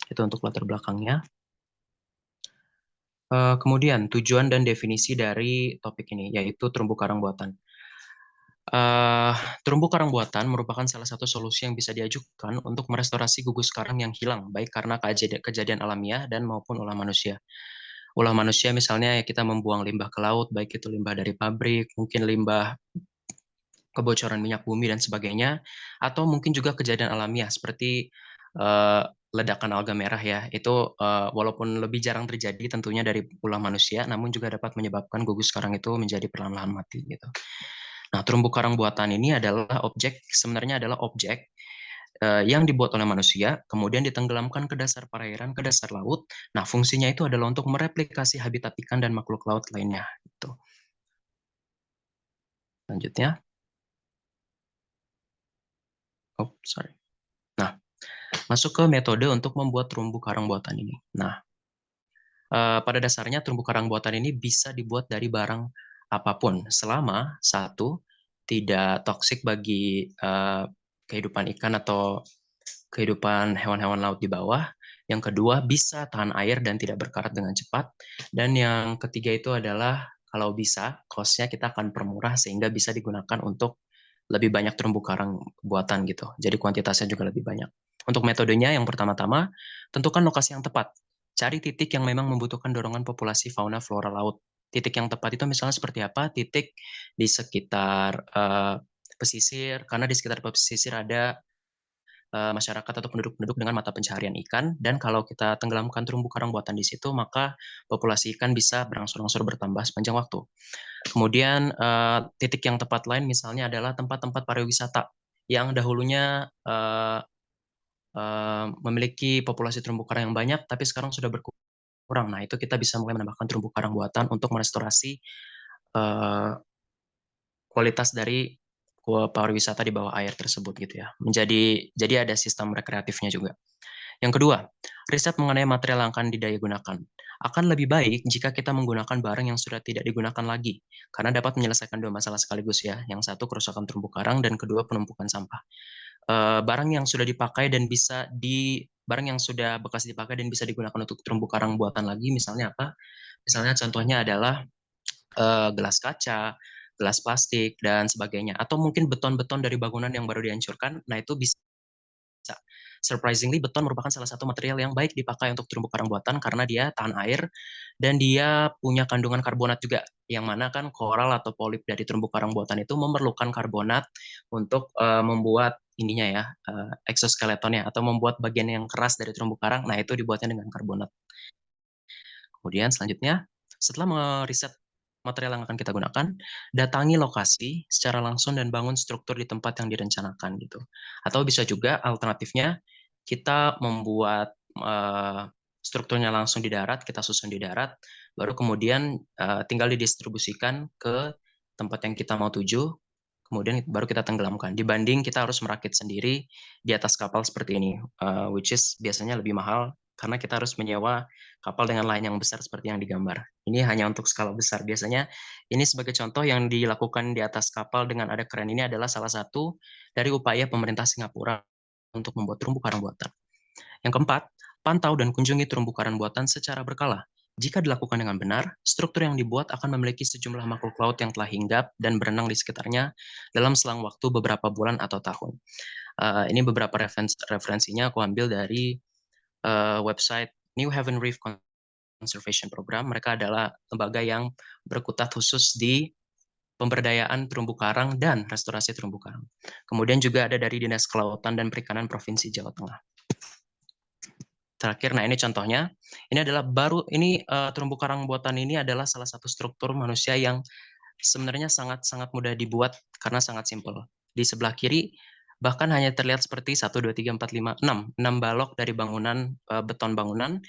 Itu untuk latar belakangnya. Kemudian tujuan dan definisi dari topik ini, yaitu terumbu karang buatan. Terumbu karang buatan merupakan salah satu solusi yang bisa diajukan untuk merestorasi gugus karang yang hilang, baik karena kejadian alamiah dan maupun ulah manusia. Ulah manusia misalnya ya kita membuang limbah ke laut, baik itu limbah dari pabrik, mungkin limbah kebocoran minyak bumi dan sebagainya, atau mungkin juga kejadian alamiah seperti ledakan alga merah ya, itu walaupun lebih jarang terjadi tentunya dari ulah manusia, namun juga dapat menyebabkan gugus karang itu menjadi perlahan-lahan mati gitu. Nah, terumbu karang buatan ini sebenarnya adalah objek yang dibuat oleh manusia, kemudian ditenggelamkan ke dasar perairan, ke dasar laut. Nah, fungsinya itu adalah untuk mereplikasi habitat ikan dan makhluk laut lainnya. Gitu. Lanjutnya. Oh, sorry. Nah, masuk ke metode untuk membuat terumbu karang buatan ini. Nah, pada dasarnya terumbu karang buatan ini bisa dibuat dari barang apapun, selama satu, tidak toksik bagi kehidupan ikan atau kehidupan hewan-hewan laut di bawah. Yang kedua, bisa tahan air dan tidak berkarat dengan cepat. Dan yang ketiga itu adalah kalau bisa, cost-nya kita akan permurah sehingga bisa digunakan untuk lebih banyak terumbu karang buatan gitu. Jadi kuantitasnya juga lebih banyak. Untuk metodenya yang pertama-tama, tentukan lokasi yang tepat. cari titik yang memang membutuhkan dorongan populasi fauna flora laut. Titik yang tepat itu misalnya seperti apa? Titik di sekitar pesisir, karena di sekitar pesisir ada masyarakat atau penduduk-penduduk dengan mata pencaharian ikan, dan kalau kita tenggelamkan terumbu karang buatan di situ, maka populasi ikan bisa berangsur-angsur bertambah sepanjang waktu. Kemudian titik yang tepat lain misalnya adalah tempat-tempat pariwisata yang dahulunya memiliki populasi terumbu karang yang banyak, tapi sekarang sudah berkurang. Nah, itu kita bisa mulai menambahkan terumbu karang buatan untuk merestorasi kualitas dari pariwisata di bawah air tersebut gitu ya. Jadi ada sistem rekreatifnya juga. Yang kedua, riset mengenai material yang akan didaya gunakan. Akan lebih baik jika kita menggunakan barang yang sudah tidak digunakan lagi, karena dapat menyelesaikan dua masalah sekaligus ya. Yang satu kerusakan terumbu karang, dan kedua penumpukan sampah. Barang yang sudah dipakai dan barang yang sudah bekas dipakai dan bisa digunakan untuk terumbu karang buatan lagi, misalnya apa? Misalnya contohnya adalah gelas kaca, gelas plastik, dan sebagainya. Atau mungkin beton-beton dari bangunan yang baru dihancurkan, nah itu bisa. Surprisingly, beton merupakan salah satu material yang baik dipakai untuk terumbu karang buatan karena dia tahan air dan dia punya kandungan karbonat juga, yang mana kan koral atau polip dari terumbu karang buatan itu memerlukan karbonat untuk membuat ininya ya, exoskeletonnya atau membuat bagian yang keras dari terumbu karang, nah itu dibuatnya dengan karbonat. Kemudian selanjutnya, setelah meriset material yang akan kita gunakan, datangi lokasi secara langsung dan bangun struktur di tempat yang direncanakan gitu. Atau bisa juga alternatifnya kita membuat strukturnya langsung di darat, kita susun di darat, baru kemudian tinggal didistribusikan ke tempat yang kita mau tuju, kemudian baru kita tenggelamkan. Dibanding kita harus merakit sendiri di atas kapal seperti ini, which is biasanya lebih mahal karena kita harus menyewa kapal dengan lain yang besar seperti yang digambar. Ini hanya untuk skala besar. Biasanya ini sebagai contoh yang dilakukan di atas kapal dengan ada kren ini adalah salah satu dari upaya pemerintah Singapura untuk membuat terumbu karang buatan. Yang keempat, pantau dan kunjungi terumbu karang buatan secara berkala. Jika dilakukan dengan benar, struktur yang dibuat akan memiliki sejumlah makhluk laut yang telah hinggap dan berenang di sekitarnya dalam selang waktu beberapa bulan atau tahun. Ini beberapa referensinya aku ambil dari website New Haven Reef Conservation Program. Mereka adalah lembaga yang berkutat khusus di pemberdayaan terumbu karang dan restorasi terumbu karang. Kemudian juga ada dari Dinas Kelautan dan Perikanan Provinsi Jawa Tengah. Terakhir, nah ini contohnya. Ini adalah terumbu karang buatan ini adalah salah satu struktur manusia yang sebenarnya sangat-sangat mudah dibuat karena sangat simpel. Di sebelah kiri bahkan hanya terlihat seperti 1, 2, 3, 4, 5, 6 balok dari bangunan, beton bangunan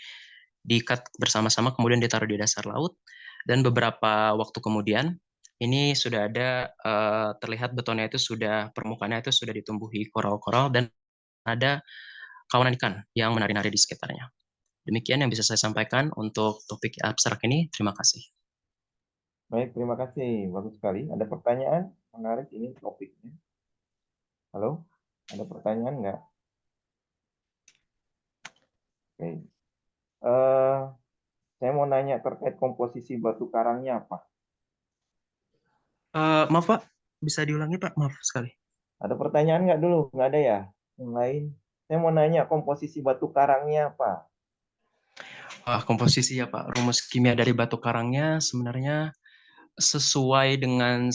diikat bersama-sama kemudian ditaruh di dasar laut, dan beberapa waktu kemudian ini sudah ada terlihat betonnya itu permukaannya itu sudah ditumbuhi koral-koral dan ada kawanan ikan yang menari-nari di sekitarnya. Demikian yang bisa saya sampaikan untuk topik abstrak ini. Terima kasih. Baik, terima kasih. Bagus sekali. Ada pertanyaan? Menarik ini topiknya. Halo? Ada pertanyaan nggak? Oke. Saya mau nanya terkait komposisi batu karangnya apa? Maaf Pak, bisa diulangi Pak? Maaf sekali. Ada pertanyaan nggak dulu? Nggak ada ya? Yang lain? Saya mau nanya komposisi batu karangnya apa? Komposisi ya Pak, rumus kimia dari batu karangnya sebenarnya sesuai dengan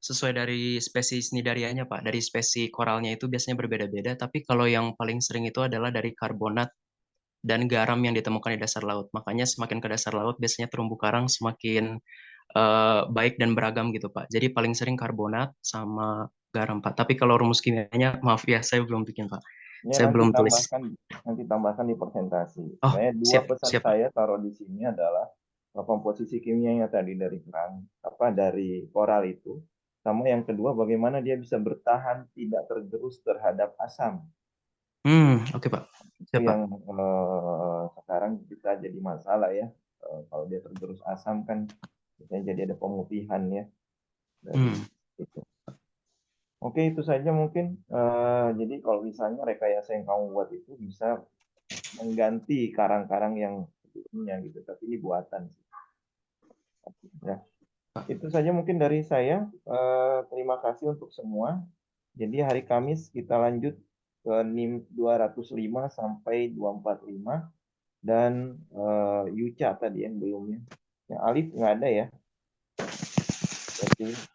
sesuai dari spesies nidarianya Pak. Dari spesies koralnya itu biasanya berbeda-beda, tapi kalau yang paling sering itu adalah dari karbonat dan garam yang ditemukan di dasar laut. Makanya semakin ke dasar laut biasanya terumbu karang semakin baik dan beragam gitu Pak. Jadi paling sering karbonat sama garam Pak. Tapi kalau rumus kimianya maaf ya saya belum bikin Pak. Ya, Saya belum tulis. nanti tambahkan di presentasi. Oh, Sebenarnya dua siap, pesan siap. saya taruh di sini adalah komposisi kimianya tadi dari dari koral itu, sama yang kedua bagaimana dia bisa bertahan tidak tergerus terhadap asam. Oke Pak. Itu yang sekarang bisa jadi masalah ya. Kalau dia tergerus asam kan biasanya jadi ada pemutihan ya dari itu. Oke, itu saja mungkin. Jadi kalau misalnya rekayasa yang kamu buat itu bisa mengganti karang-karang yang sebelumnya gitu, tapi ini buatan sih. Ya, itu saja mungkin dari saya. Terima kasih untuk semua. Jadi hari Kamis kita lanjut ke NIM 205 sampai 245 dan Yuca tadi yang belumnya. Yang Alif nggak ada ya.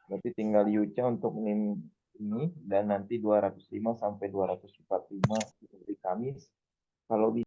Berarti tinggal Yuca untuk NIM ini dan nanti 205 sampai 245 di Kamis. Kalau